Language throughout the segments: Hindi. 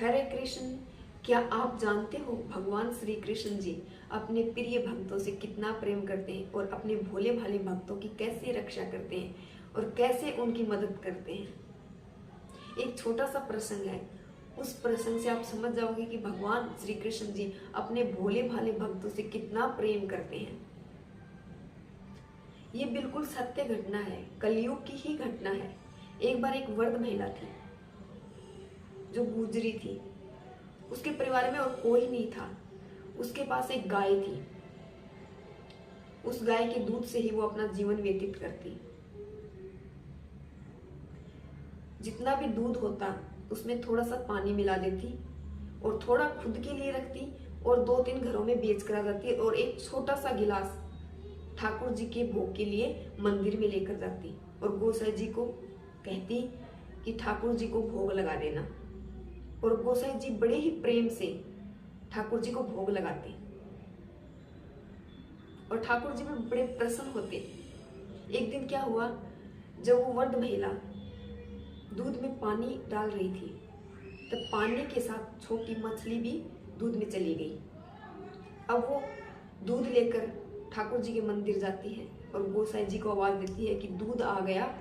हरे कृष्ण। क्या आप जानते हो भगवान श्री कृष्ण जी अपने प्रिय भक्तों से कितना प्रेम करते हैं और अपने भोले भाले भक्तों की कैसे रक्षा करते हैं और कैसे उनकी मदद करते हैं। एक छोटा सा प्रसंग है, उस प्रसंग से आप समझ जाओगे कि भगवान श्री कृष्ण जी अपने भोले भाले भक्तों से कितना प्रेम करते हैं। ये बिल्कुल सत्य घटना है, कलयुग की ही घटना है। एक बार एक वृद्ध महिला थी जो गुजरी थी। उसके परिवार में और कोई नहीं था। उसके पास एक गाय थी। उस गाय के दूध से ही वो अपना जीवन व्यतीत करती। जितना भी दूध होता उसमें थोड़ा सा पानी मिला देती और थोड़ा खुद के लिए रखती और 2-3 घरों में बेच कर आ जाती और एक छोटा सा गिलास ठाकुर जी के भोग के लिए मंदिर में लेकर जाती और गोसाई जी को कहती कि ठाकुर जी को भोग लगा देना। और गोसाई जी बड़े ही प्रेम से ठाकुर जी को भोग लगाते और ठाकुर जी में बड़े प्रसन्न होते। एक दिन क्या हुआ, जब वो वृद्ध महिला दूध में पानी डाल रही थी तब पानी के साथ छोटी मछली भी दूध में चली गई। अब वो दूध लेकर ठाकुर जी के मंदिर जाती है और गोसाई जी को आवाज देती है कि दूध आ गया,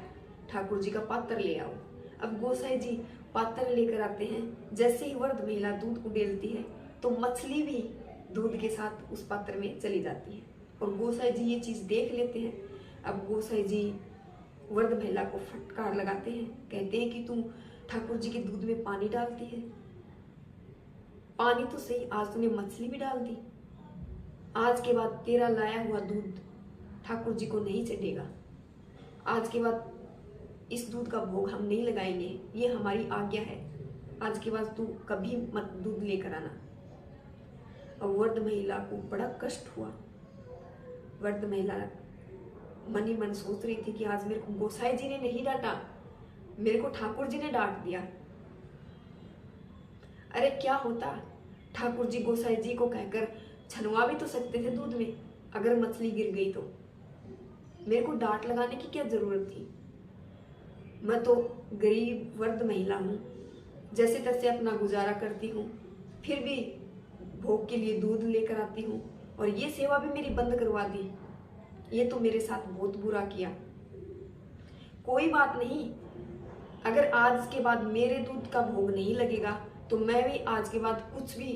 ठाकुर जी का पात्र ले आओ। अब गोसाई जी पात्र लेकर आते हैं। जैसे ही वृद्ध महिला दूध उड़ेलती है तो मछली भी दूध के साथ उस पात्र में चली जाती है और गोसाई जी ये चीज देख लेते हैं। अब गोसाई जी वृद्ध महिला को फटकार लगाते हैं, कहते हैं कि तुम ठाकुर जी के दूध में पानी डालती है। पानी तो सही, आज तूने मछली भी डाल दी। आज के बाद तेरा लाया हुआ दूध ठाकुर जी को नहीं चढ़ेगा। आज के बाद इस दूध का भोग हम नहीं लगाएंगे, ये हमारी आज्ञा है। आज के बाद तू कभी मत दूध लेकर आना। और वृद्ध महिला को बड़ा कष्ट हुआ। वृद्ध महिला मन ही मन सोच रही थी कि आज मेरे को गोसाई जी ने नहीं डांटा, मेरे को ठाकुर जी ने डांट दिया। अरे क्या होता, ठाकुर जी गोसाई जी को कहकर छनवा भी तो सकते थे दूध में। अगर मछली गिर गई तो मेरे को डांट लगाने की क्या जरूरत थी। मैं तो गरीब वृद्ध महिला हूँ, जैसे तैसे अपना गुजारा करती हूँ, फिर भी भोग के लिए दूध लेकर आती हूँ और ये सेवा भी मेरी बंद करवा दी। ये तो मेरे साथ बहुत बुरा किया। कोई बात नहीं, अगर आज के बाद मेरे दूध का भोग नहीं लगेगा तो मैं भी आज के बाद कुछ भी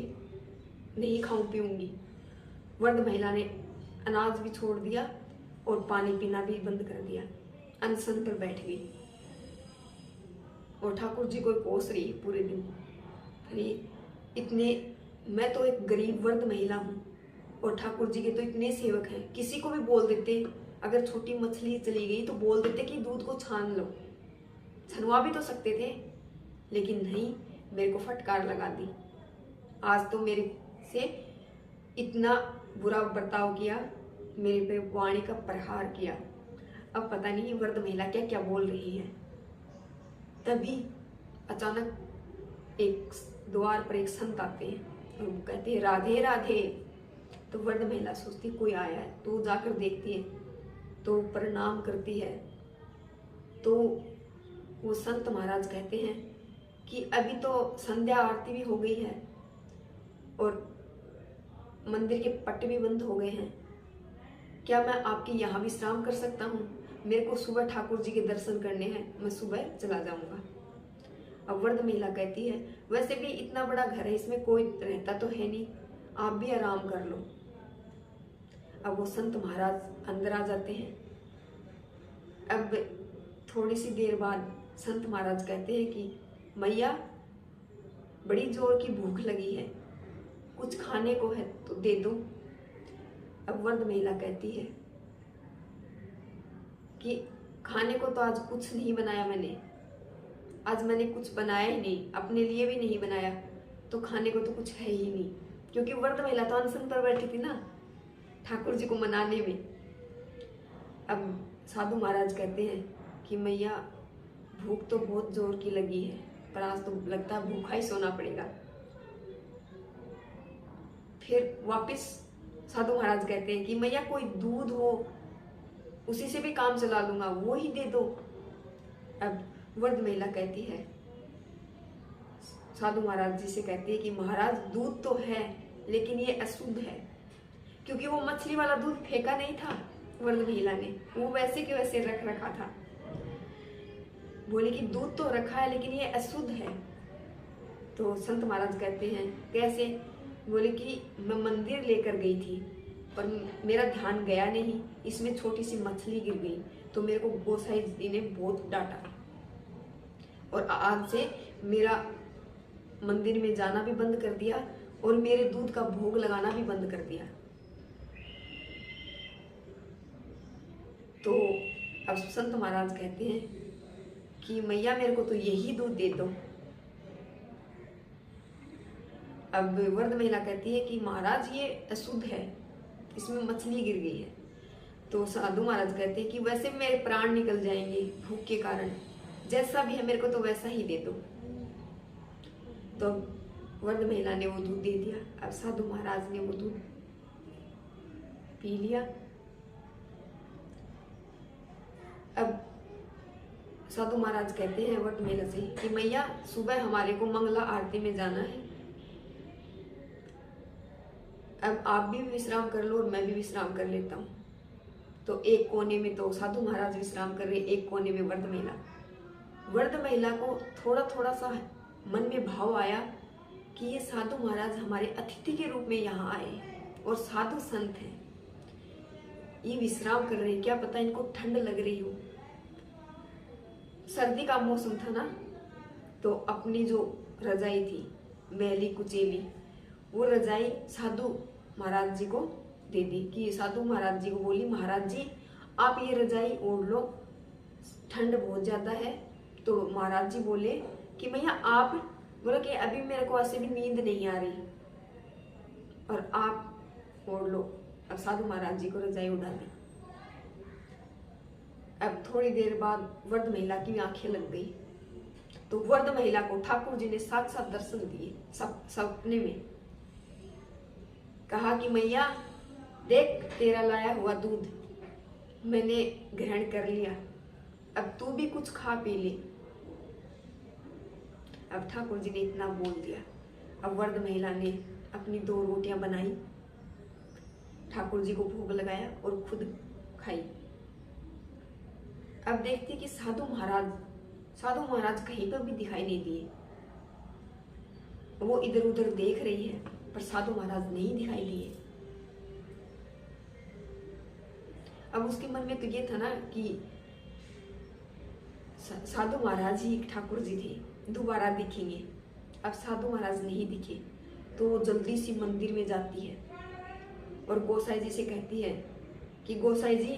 नहीं खाऊं पीऊंगी। वृद्ध महिला ने अनाज भी छोड़ दिया और पानी पीना भी बंद कर दिया। अनशन पर बैठ गई और ठाकुर जी को कोस रही पूरे दिन। अरे इतने, मैं तो एक गरीब वृद्ध महिला हूँ और ठाकुर जी के तो इतने सेवक हैं। किसी को भी बोल देते, अगर छोटी मछली चली गई तो बोल देते कि दूध को छान लो, छनवा भी तो सकते थे, लेकिन नहीं, मेरे को फटकार लगा दी। आज तो मेरे से इतना बुरा बर्ताव किया, मेरे पे वाणी का प्रहार किया। अब पता नहीं वृद्ध महिला क्या क्या बोल रही है। तभी अचानक एक द्वार पर एक संत आते हैं और वो कहते हैं राधे राधे। तो वृद्ध महिला सोचती कोई आया है, तो जाकर देखती है तो प्रणाम करती है। तो वो संत महाराज कहते हैं कि अभी तो संध्या आरती भी हो गई है और मंदिर के पट भी बंद हो गए हैं, क्या मैं आपके यहाँ विश्राम कर सकता हूँ? मेरे को सुबह ठाकुर जी के दर्शन करने हैं, मैं सुबह चला जाऊंगा। अब वृद्ध महिला कहती है वैसे भी इतना बड़ा घर है, इसमें कोई रहता तो है नहीं, आप भी आराम कर लो। अब वो संत महाराज अंदर आ जाते हैं। अब थोड़ी सी देर बाद संत महाराज कहते हैं कि मैया बड़ी जोर की भूख लगी है, कुछ खाने को है तो दे दो। अब वृद्ध महिला कहती है कि खाने को तो आज कुछ नहीं बनाया मैंने, आज मैंने कुछ बनाया ही नहीं, अपने लिए भी नहीं बनाया, तो खाने को तो कुछ है ही नहीं। क्योंकि वृद्ध महिला तो अनशन पर बैठी थी ना ठाकुर जी को मनाने में। अब साधु महाराज कहते हैं कि मैया भूख तो बहुत जोर की लगी है, पर आज तो लगता है भूखा ही सोना पड़ेगा। फिर वापस साधु महाराज कहते हैं कि मैया कोई दूध हो उसी से भी काम चला लूंगा, वो ही दे दो। अब वृद्ध महिला कहती है साधु महाराज जी से कहती है कि महाराज दूध तो है लेकिन ये अशुद्ध है, क्योंकि वो मछली वाला दूध फेंका नहीं था वृद्ध महिला ने, वो वैसे के वैसे रख रखा था। बोले कि दूध तो रखा है लेकिन ये अशुद्ध है। तो संत महाराज कहते हैं कैसे? बोले कि मैं मंदिर लेकर गई थी पर मेरा ध्यान गया नहीं, इसमें छोटी सी मछली गिर गई तो मेरे को गोसाई जी ने बहुत डांटा, और आज से मेरा मंदिर में जाना भी बंद कर दिया और मेरे दूध का भोग लगाना भी बंद कर दिया। तो अब संत महाराज कहते हैं कि मैया मेरे को तो यही दूध दे दो। अब वृद्ध महिला कहती है कि महाराज ये अशुद्ध है, इसमें मछली गिर गई है। तो साधु महाराज कहते हैं कि वैसे मेरे प्राण निकल जाएंगे भूख के कारण, जैसा भी है मेरे को तो वैसा ही दे दो। तो वृद्ध महिला ने वो दूध दे दिया। अब साधु महाराज ने वो दूध पी लिया। अब साधु महाराज कहते हैं वृद्ध महिला से कि मैया सुबह हमारे को मंगला आरती में जाना है, अब आप भी विश्राम कर लो और मैं भी विश्राम कर लेता हूँ। तो एक कोने में तो साधु महाराज विश्राम कर रहे, एक कोने में वृद्ध महिला। वृद्ध महिला को थोड़ा थोड़ा सा मन में भाव आया कि ये साधु महाराज हमारे अतिथि के रूप में यहाँ आए और साधु संत हैं, ये विश्राम कर रहे हैं, क्या पता इनको ठंड लग रही हो। सर्दी का मौसम था ना, तो अपनी जो रजाई थी मैली कुचेली, वो रजाई साधु महाराज जी को दे दी। कि साधु महाराज जी को बोली महाराज जी आप ये रजाई ओढ़ लो, ठंड बहुत ज्यादा है। तो महाराज जी बोले कि भैया आप, बोला कि अभी मेरे को ऐसे भी नींद नहीं आ रही और आप ओढ़ लो। अब साधु महाराज जी को रजाई उड़ा दी। अब थोड़ी देर बाद वृद्ध महिला की आंखें लग गई, तो वृद्ध महिला को ठाकुर जी ने साक्षात दर्शन दिए सपने में। कहा कि मैया देख तेरा लाया हुआ दूध मैंने ग्रहण कर लिया, अब तू भी कुछ खा पी ले। अब ठाकुर जी ने इतना बोल दिया। अब वृद्ध महिला ने अपनी 2 रोटियां बनाई, ठाकुर जी को भोग लगाया और खुद खाई। अब देखती कि साधु महाराज कहीं पर भी दिखाई नहीं दिए। वो इधर उधर देख रही है पर साधु महाराज नहीं दिखाई दिए। अब उसके मन में तो ये था ना कि साधु महाराज ही ठाकुर जी थे, दोबारा दिखेंगे। अब साधु महाराज नहीं दिखे तो वो जल्दी सी मंदिर में जाती है और गोसाई जी से कहती है कि गोसाई जी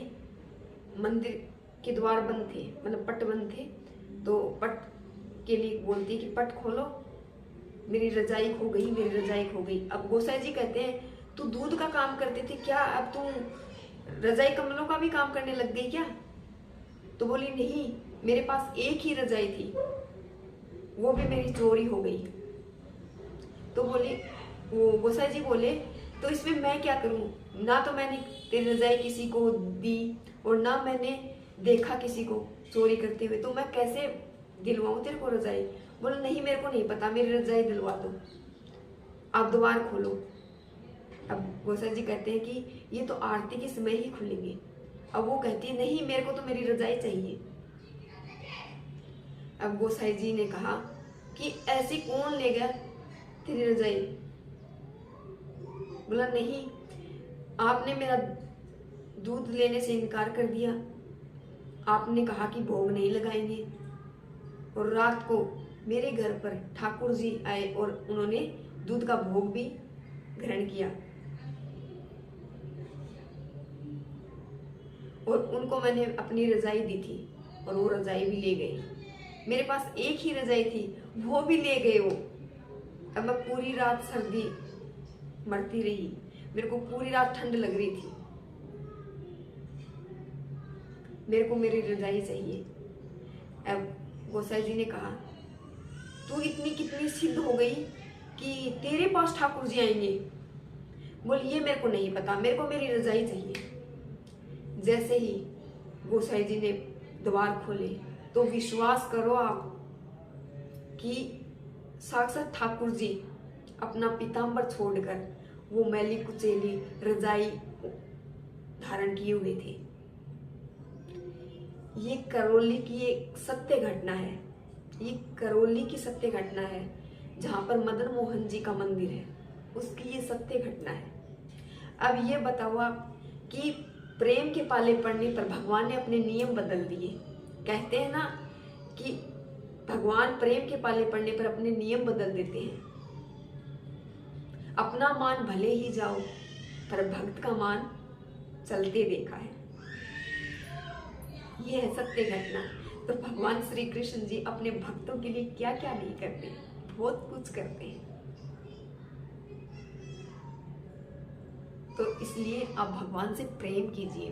मंदिर के द्वार बंद थे, मतलब पट बंद थे, तो पट के लिए बोलती है कि पट खोलो, मेरी रजाई खो गई, मेरी रजाई खो गई। अब गोसाई जी कहते हैं तू दूध का काम करती थी क्या, अब तू रजाई कम्बलों का भी काम करने लग गई क्या? तो बोली नहीं, मेरे पास एक ही रजाई थी, वो भी मेरी चोरी हो गई। तो बोली, वो गोसाई जी बोले तो इसमें मैं क्या करूं, ना तो मैंने तेरी रजाई किसी को दी और ना मैंने देखा किसी को चोरी करते हुए, तो मैं कैसे दिलवाऊं तेरे को रजाई? बोले नहीं मेरे को नहीं पता, मेरी रजाई दिलवा दो, आप द्वार खोलो। अब गोसाई जी कहते हैं कि ये तो आरती के समय ही खुलेंगे। अब वो कहती है नहीं मेरे को तो मेरी रजाई चाहिए। अब गोसाई जी ने कहा कि ऐसी कौन ले गया तेरी रजाई? बोला नहीं, आपने मेरा दूध लेने से इनकार कर दिया, आपने कहा कि भोग नहीं लगाएंगे, और रात को मेरे घर पर ठाकुर जी आए और उन्होंने दूध का भोग भी ग्रहण किया और उनको मैंने अपनी रजाई दी थी और वो रजाई भी ले गए। मेरे पास एक ही रजाई थी, वो भी ले गए वो। अब मैं पूरी रात सर्दी मरती रही, मेरे को पूरी रात ठंड लग रही थी, मेरे को मेरी रजाई चाहिए। अब गोसाई जी ने कहा तू इतनी कितनी सिद्ध हो गई कि तेरे पास ठाकुर जी आएंगे? बोल ये मेरे को नहीं पता, मेरे को मेरी रजाई चाहिए। जैसे ही गोसाई जी ने द्वार खोले तो विश्वास करो आप कि साक्षात ठाकुर जी अपना पीताम्बर छोड़कर वो मैली कुचेली रजाई धारण किए हुए थे। ये करौली की एक सत्य घटना है। ये करौली की सत्य घटना है, जहां पर मदन मोहन जी का मंदिर है, उसकी ये सत्य घटना है। अब ये बताओ आप कि प्रेम के पाले पड़ने पर भगवान ने अपने नियम बदल दिए। कहते हैं ना कि भगवान प्रेम के पाले पड़ने पर अपने नियम बदल देते हैं। अपना मान भले ही जाओ, पर भक्त का मान चलते देखा है। ये है सत्य घटना। तो भगवान श्री कृष्ण जी अपने भक्तों के लिए क्या क्या नहीं करते, बहुत कुछ करते हैं। तो इसलिए आप भगवान से प्रेम कीजिए,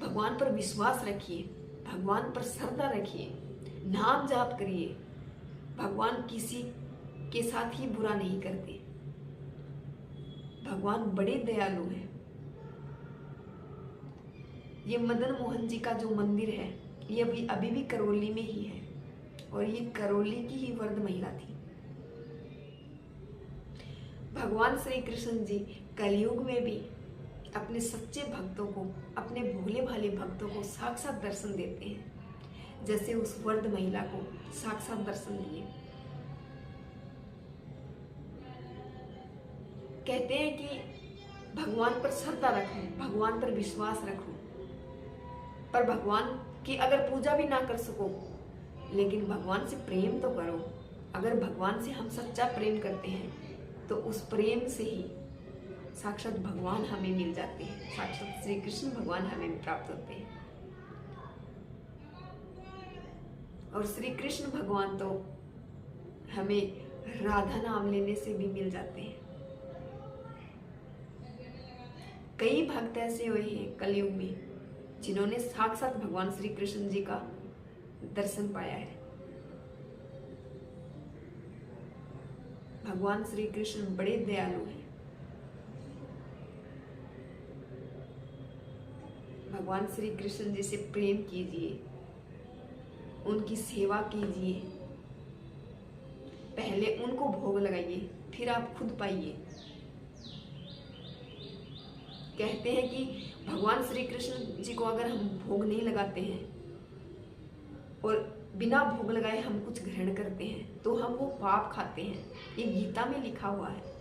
भगवान पर विश्वास रखिए, भगवान पर श्रद्धा रखिए, नाम जाप करिए। भगवान किसी के साथ ही बुरा नहीं करते। भगवान बड़े दयालु हैं। ये मदन मोहन जी का जो मंदिर है, ये अभी भी करौली में ही है, और ये करौली की ही वर्ध महिला थी। भगवान श्री कृष्ण जी कलयुग में भी अपने सच्चे भक्तों को, अपने भोले भाले भक्तों को साक्षात दर्शन देते हैं, जैसे उस वर्ध महिला को साक्षात दर्शन दिए। कहते हैं कि भगवान पर श्रद्धा रखो, भगवान पर विश्वास रखो, पर भगवान की अगर पूजा भी ना कर सको, लेकिन भगवान से प्रेम तो करो। अगर भगवान से हम सच्चा प्रेम करते हैं, तो उस प्रेम से ही साक्षात भगवान हमें मिल जाते हैं, साक्षात श्री कृष्ण भगवान हमें प्राप्त होते हैं। और श्री कृष्ण भगवान तो हमें राधा नाम लेने से भी मिल जाते हैं। कई भक्त ऐसे हुए हैं कलयुग में जिन्होंने साक्षात भगवान श्री कृष्ण जी का दर्शन पाया है। भगवान श्री कृष्ण बड़े दयालु हैं। भगवान श्री कृष्ण जी से प्रेम कीजिए, उनकी सेवा कीजिए, पहले उनको भोग लगाइए, फिर आप खुद पाइए। कहते हैं कि भगवान श्री कृष्ण जी को अगर हम भोग नहीं लगाते हैं और बिना भोग लगाए हम कुछ ग्रहण करते हैं, तो हम वो पाप खाते हैं। ये गीता में लिखा हुआ है।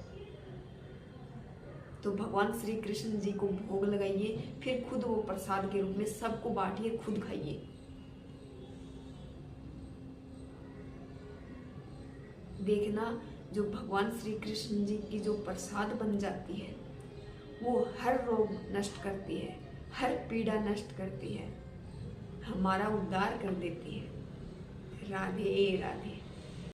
तो भगवान श्री कृष्ण जी को भोग लगाइए, फिर खुद वो प्रसाद के रूप में सबको बांटिए, खुद खाइए। देखना, जो भगवान श्री कृष्ण जी की जो प्रसाद बन जाती है, वो हर रोग नष्ट करती है, हर पीड़ा नष्ट करती है, हमारा उद्धार कर देती है। राधे राधे।